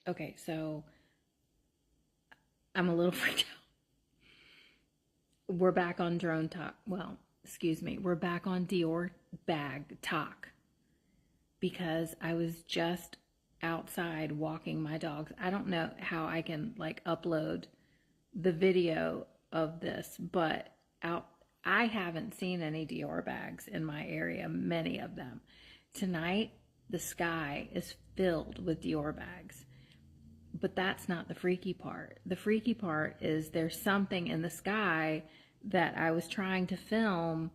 Okay, so I'm a little freaked out. We're back on drone talk. Well, excuse me. We're back on Dior bag talk because I was just outside walking my dogs. I don't know how I can like upload the video of this, but I haven't seen any Dior bags in my area, many of them. Tonight, the sky is filled with Dior bags. But that's not the freaky part. The freaky part is there's something in the sky that I was trying to film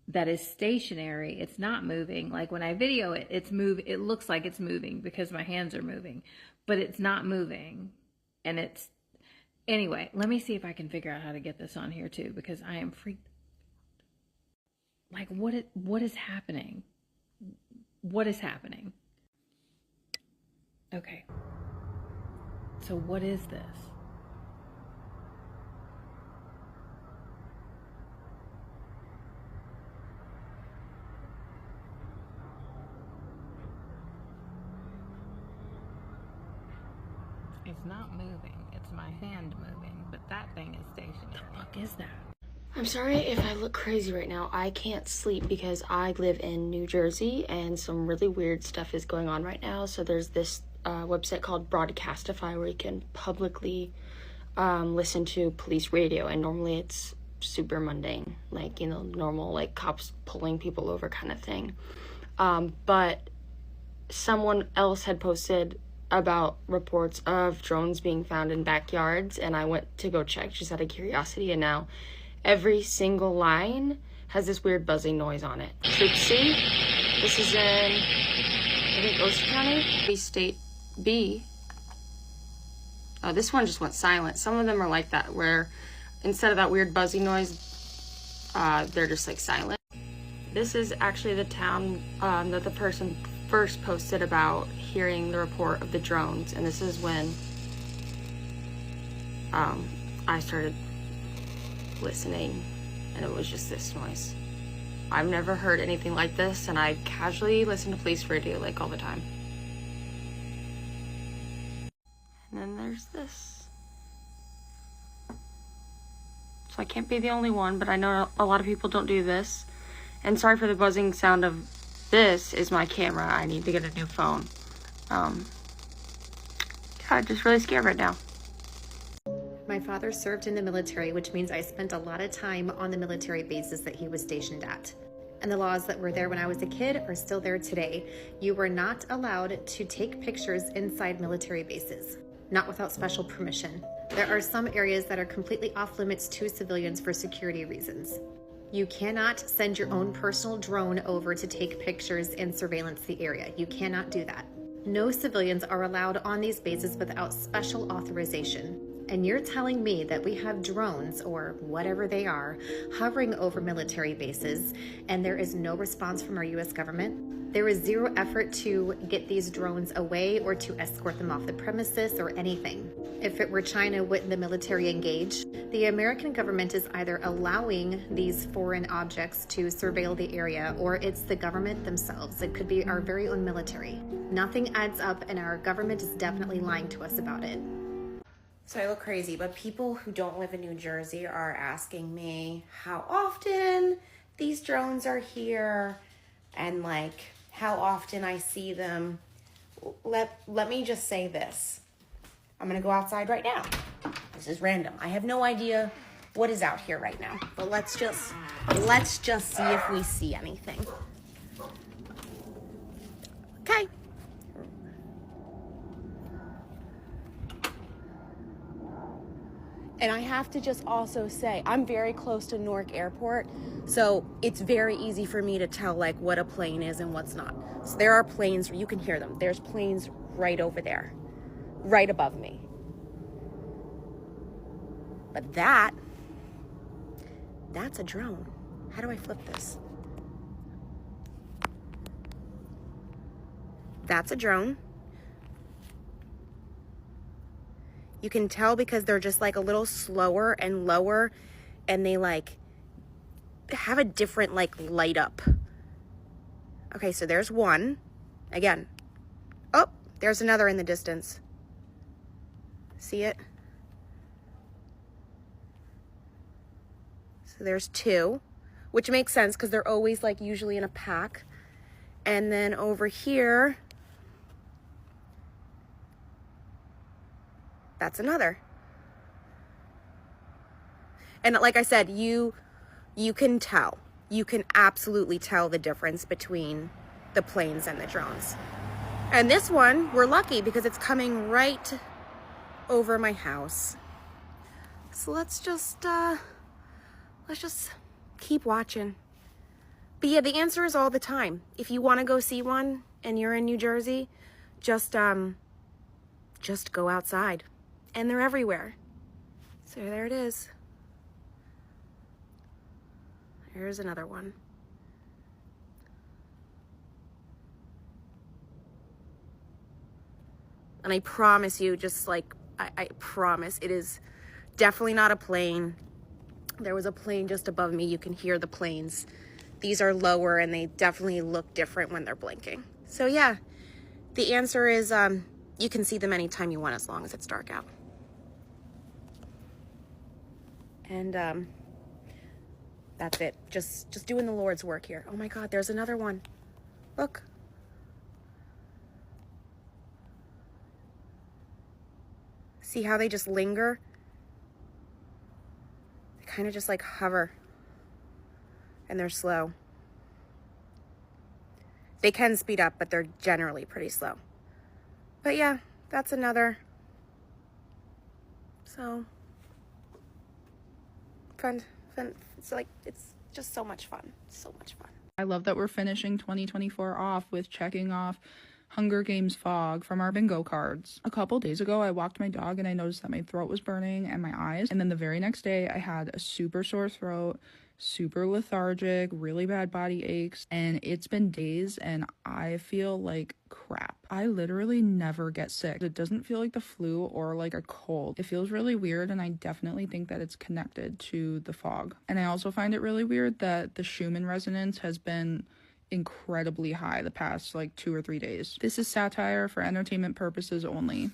that is stationary. It's not moving. Like when I video it, it looks like it's moving because my hands are moving, but it's not moving. And anyway, let me see if I can figure out how to get this on here too, because I am freaked. Like what is happening? What is happening? Okay. So what is this? It's not moving. It's my hand moving, but that thing is stationary. The fuck is that? I'm sorry if I look crazy right now. I can't sleep because I live in New Jersey and some really weird stuff is going on right now. So there's this website called Broadcastify where you can publicly listen to police radio, and normally it's super mundane, like, you know, normal like cops pulling people over kind of thing. But someone else had posted about reports of drones being found in backyards, and I went to go check just out of curiosity, and now every single line has this weird buzzing noise on it. So see, this is in, I think, Ocean County, State B. Oh, this one just went silent. Some of them are like that, where instead of that weird buzzing noise, they're just like silent. This is actually the town that the person first posted about hearing the report of the drones, and this is when I started listening, and it was just this noise. I've never heard anything like this, and I casually listen to police radio like all the time. And then there's this. So I can't be the only one, but I know a lot of people don't do this. And sorry for the buzzing sound of this is my camera. I need to get a new phone. I'm just really scared right now. My father served in the military, which means I spent a lot of time on the military bases that he was stationed at. And the laws that were there when I was a kid are still there today. You were not allowed to take pictures inside military bases, not without special permission. There are some areas that are completely off limits to civilians for security reasons. You cannot send your own personal drone over to take pictures and surveillance the area. You cannot do that. No civilians are allowed on these bases without special authorization. And you're telling me that we have drones, or whatever they are, hovering over military bases, and there is no response from our U.S. government? There is zero effort to get these drones away or to escort them off the premises or anything. If it were China, wouldn't the military engage? The American government is either allowing these foreign objects to surveil the area, or it's the government themselves. It could be our very own military. Nothing adds up, and our government is definitely lying to us about it. So I look crazy, but people who don't live in New Jersey are asking me how often these drones are here and like how often I see them. Let me just say this. I'm gonna go outside right now. This is random. I have no idea what is out here right now, but let's just see if we see anything. Okay. And I have to just also say, I'm very close to Newark Airport, so it's very easy for me to tell like what a plane is and what's not. So there are planes, you can hear them. There's planes right over there, right above me. But that's a drone. How do I flip this? That's a drone. You can tell because they're just like a little slower and lower, and they like have a different like light up. Okay, so there's one. Again. Oh, there's another in the distance. See it? So there's 2, which makes sense because they're always like usually in a pack. And then over here, that's another. And like I said, you can tell. You can absolutely tell the difference between the planes and the drones. And this one, we're lucky because it's coming right over my house. So let's just keep watching. But yeah, the answer is all the time. If you want to go see one and you're in New Jersey, just go outside. And they're everywhere. So there it is. Here's another one. And I promise you, just like, I promise, it is definitely not a plane. There was a plane just above me. You can hear the planes. These are lower and they definitely look different when they're blinking. So yeah, the answer is you can see them anytime you want as long as it's dark out. And that's it. Just doing the Lord's work here. Oh my God, there's another one. Look. See how they just linger? They kind of just like hover. And they're slow. They can speed up, but they're generally pretty slow. But yeah, that's another. So fun. It's like, it's just so much fun. So much fun. I love that we're finishing 2024 off with checking off Hunger Games fog from our bingo cards. A couple days ago, I walked my dog and I noticed that my throat was burning and my eyes. And then the very next day, I had a super sore throat, super lethargic, really bad body aches, and it's been days and I feel like crap. I literally never get sick. It doesn't feel like the flu or like a cold. It feels really weird, and I definitely think that it's connected to the fog. And I also find it really weird that the Schumann resonance has been incredibly high the past like 2 or 3 days. This is satire for entertainment purposes only.